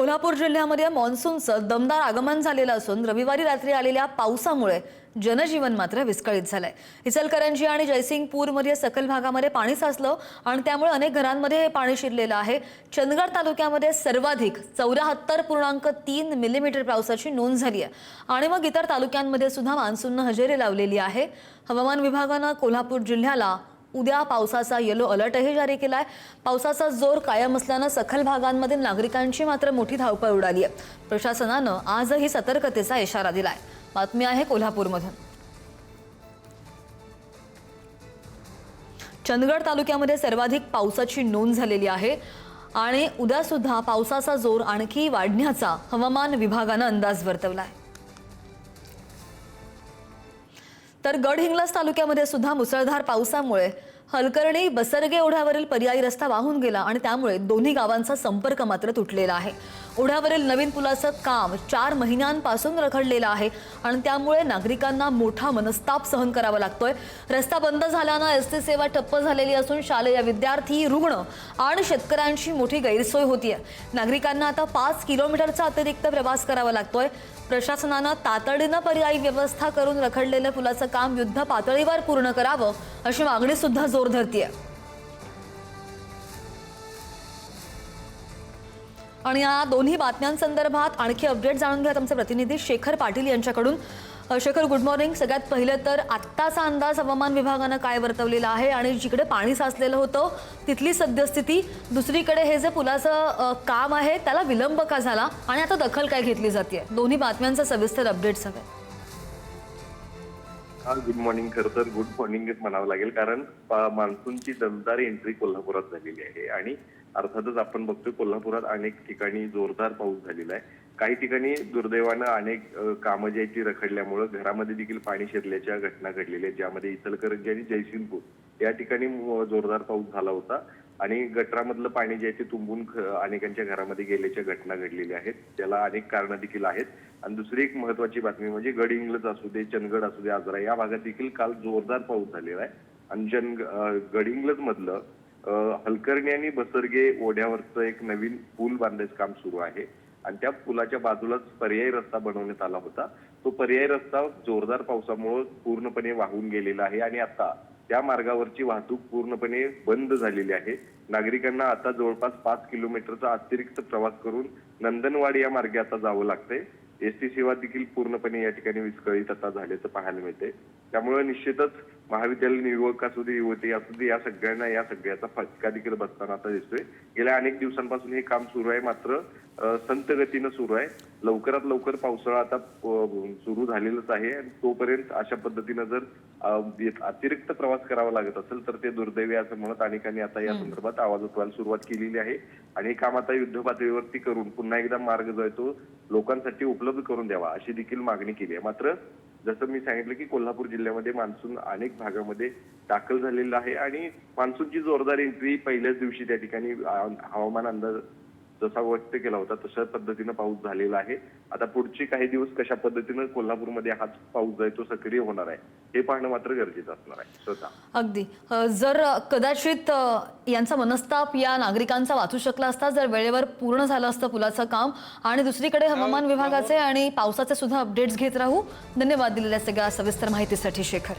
कोल्हापूर जिल्ह्यामध्ये मान्सूनचं दमदार आगमन झालेलं असून रविवारी रात्री आलेल्या पावसामुळे जनजीवन मात्र विस्कळीत झालंय। इचलकरंजी आणि जयसिंगपूरमध्ये सखल भागामध्ये पाणी साचलं आणि त्यामुळे अनेक घरांमध्ये हे पाणी शिरलेलं आहे। चंदगड तालुक्यामध्ये सर्वाधिक 74.3 मिलीमीटर पावसाची नोंद झाली आहे आणि मग इतर तालुक्यांमध्ये सुद्धा मान्सूनने हजेरी लावलेली आहे। हवामान विभागाने कोल्हापूर जिल्ह्याला उद्या पावसाचा येलो अलर्टही जारी केलाय। पावसाचा जोर कायम असल्याने सखल भागांमधील नागरिकांची मात्र मोठी धावपळ उडाली आहे। प्रशासनाने आजही सतर्कतेचा इशारा दिलाय। बातमी आहे कोल्हापूरमधून। चंदगड तालुक्यामध्ये सर्वाधिक पावसाची नोंद झालेली आहे आणि उद्या सुद्धा पावसाचा जोर आणखी वाढण्याचा हवामान विभागाने अंदाज वर्तवलाय। तर गडहिंग्लज तालुक्यामध्ये सुद्धा मुसळधार पावसामुळे हलकर्णी बसरगे ओढ्यावरील पर्यायी रस्ता वाहून गेला आणि त्यामुळे दोन्ही गावांचा संपर्क मात्र तुटलेला आहे। ओढ्यावरील नवीन पुलाचं काम 4 महिन्यांपासून रखडलेलं आहे आणि त्यामुळे नागरिकांना मोठा मनस्ताप सहन करावा लागतोय। रस्ता बंद झाल्याने एसटी सेवा ठप्प झालेली असून शालेय विद्यार्थी, रुग्ण आणि शेतकऱ्यांची मोठी गैरसोय होतीये। नागरिकांना आता 5 किलोमीटरचा अतिरिक्त प्रवास करावा लागतोय। प्रशासनाने तातडीने पर्यायी व्यवस्था करून रखडलेलं पुलाचं काम युद्ध पातळीवर पूर्ण करावं अशी मागणी सुद्धा जोर धरतीये। आणि या दोन्ही बातम्यांसंदर्भात आणखी अपडेट जाणून घ्या आमचे प्रतिनिधी शेखर पाटील यांच्याकडून। Shekhar, good morning. सगळ्यात पहिले तर आत्ताचा अंदाज हवामान विभागाने काय वर्तवलेला आहे आणि जिकडे पाणी साचलेलं होतं तिथली सद्यस्थिती, दुसरीकडे हे जे पुलाचं काम आहे त्याला विलंब का झाला आणि आता दखल काय घेतली जाते, दोन्ही बातम्यांचा सविस्तर अपडेट्स हवे। Good morning. खरं तर गुड मॉर्निंगच म्हणावं लागेल, कारण मान्सूनची दमदार एंट्री कोल्हापुरात झालेली आहे आणि अर्थातच आपण बघतोय कोल्हापुरात अनेक ठिकाणी जोरदार पाऊस झालेला आहे। काही ठिकाणी दुर्दैवानं अनेक कामं जी आहेत ती रखडल्यामुळे घरामध्ये देखील पाणी शिरल्याच्या घटना घडलेल्या आहेत, ज्यामध्ये इचलकरंजी आणि जयसिंगपूर या ठिकाणी जोरदार पाऊस झाला होता आणि गटरामधलं पाणी जे आहे ते तुंबून अनेकांच्या घरामध्ये गेल्याच्या घटना घडलेल्या आहेत। त्याला अनेक कारणं देखील आहेत। आणि दुसरी एक महत्वाची बातमी म्हणजे गडहिंग्लज असू दे, चंदगड असू दे, आजरा या भागात देखील काल जोरदार पाऊस झालेला आहे आणि गडहिंग्लज मधलं हलकर्णी आणि बसरगे ओढ्यावरचं एक नवीन पूल बांधायचं काम सुरू आहे आणि त्या पुलाच्या बाजूलाच पर्यायी रस्ता बनवण्यात आला होता। तो पर्यायी रस्ता जोरदार पावसामुळे पूर्णपणे वाहून गेलेला आहे आणि आता त्या मार्गावरची वाहतूक पूर्णपणे बंद झालेली आहे। नागरिकांना आता जवळपास 5 किलोमीटरचा अतिरिक्त प्रवास करून नंदनवाड या मार्गे आता जावं लागतंय। एसटी सेवा देखील पूर्णपणे या ठिकाणी विस्कळीत आता झाल्याचं पाहायला मिळते। त्यामुळे निश्चितच महाविद्यालयीन युवक असू दे, युवती असू दे, या सगळ्यांना या सगळ्याचा फटका देखील बसताना आता दिसतोय। गेल्या अनेक दिवसांपासून हे काम सुरू आहे, मात्र संत गतीनं सुरू आहे। लवकरात लवकर पावसाळा आता सुरू झालेलाच आहे आणि तोपर्यंत अशा पद्धतीनं जर अतिरिक्त प्रवास करावा लागत असेल तर ते दुर्दैवी असं म्हणत अनेकांनी आता या संदर्भात आवाज उठवायला सुरुवात केलेली आहे आणि हे काम आता युद्ध पातळीवरती करून पुन्हा एकदा मार्ग जो आहे तो लोकांसाठी उपलब्ध करून द्यावा अशी देखील मागणी केली आहे। मात्र जसं मी सांगितलं की कोल्हापूर जिल्ह्यामध्ये मान्सून अनेक भागामध्ये दाखल झालेला आहे आणि मान्सूनची जोरदार एंट्री पहिल्याच दिवशी त्या ठिकाणी हवामान अंदाज जसा व्यक्त केला होता तशा पद्धतीनं पाऊस झालेला आहे। आता पुढचे काही दिवस कशा पद्धतीनं कोल्हापूरमध्ये हाच पाऊस जो आहे तो सक्रिय होणार आहे हे पाहणं मात्र गरजेचं असणार आहे। स्वतः अगदी जर कदाचित यांचा मनस्ताप या नागरिकांचा वाचू शकला असता जर वेळेवर पूर्ण झालं असतं पुलाचं काम। आणि दुसरीकडे हवामान विभागाचे आणि पावसाचे सुद्धा अपडेट्स घेत राहू। धन्यवाद दिलेल्या सगळ्या सविस्तर माहितीसाठी शेखर।